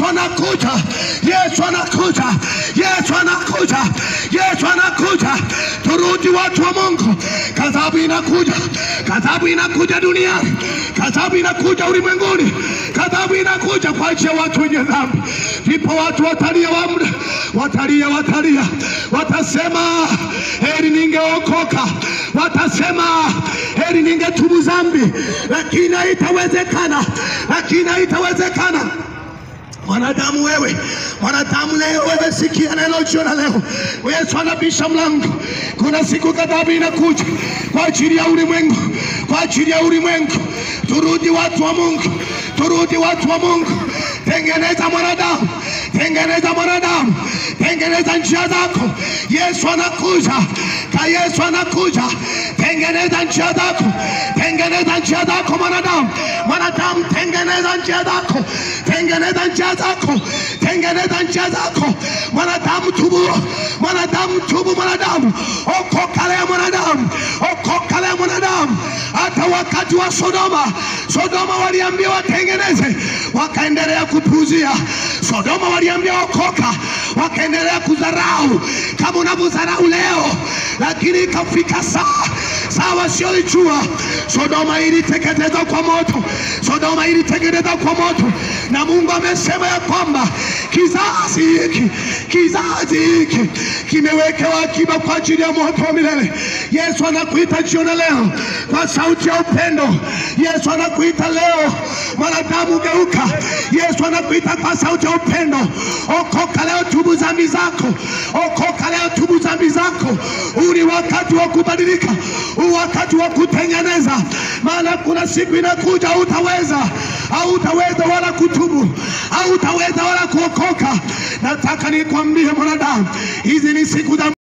Yesu anakuja, Yesu anakuja, Yesu anakuja, Yesu anakuja. Turudi watu wa Mungu. Ghadhabu inakuja, ghadhabu inakuja duniani, ghadhabu inakuja ulimwenguni, ghadhabu inakuja kwa ajili ya watu wenye dhambi. Ndipo watu watalia wa muda, watalia, watasema heri ningeokoka, watasema heri ningetubu dhambi, lakini haitawezekana. Mwanadamu wewe, mwanadamu leo wewe, sikia neno jioni leo. Yesu anabisha mlango. Kuna siku ghadhabu inakuja kwa ajili ya ulimwengu, kwa ajili ya ulimwengu. Turudi watu wa Mungu, turudi watu wa Mungu. Tengeneza mwanadamu, tengeneza mwanadamu, tengeneza njia zako. Yesu anakuja, Yesu anakuja. Tengeneza njia zako, tengeneza njia zako mwanadamu. Mwanadamu, tengeneza njia zako, tengeneza njia zako, tengeneza njia zako. Mwanadamu tubu, mwanadamu tubu, mwanadamu okoka leo, mwanadamu okoka leo, mwanadamu. Hata wakati wa Sodoma waliambiwa tengeneze, wakaendelea kupuzia. Sodoma waliambiwa okoka, wakaendelea kudharau kama unavyodharau leo. Lakini ikafika saa wasiojua, Sodoma iliteketezwa kwa moto, Sodoma iliteketezwa kwa moto. Na Mungu amesema ya kwamba kizazi hiki kimewekewa akiba kwa ajili ya moto wa milele. Yesu anakuita jioni leo kwa sauti ya upendo. Yesu anakuita leo, mwanadamu geuka. Yesu anakuita kwa sauti ya upendo. Okoka leo, tubu dhambi zako. Okoka leo, tubu dhambi zako. Uli wakati wa kubadilika, wakati wa kutengeneza. Maana kuna siku inakuja hautaweza wala kutubu, hautaweza wala kuokoka. Nataka nikwambie mwanadamu, hizi ni siku za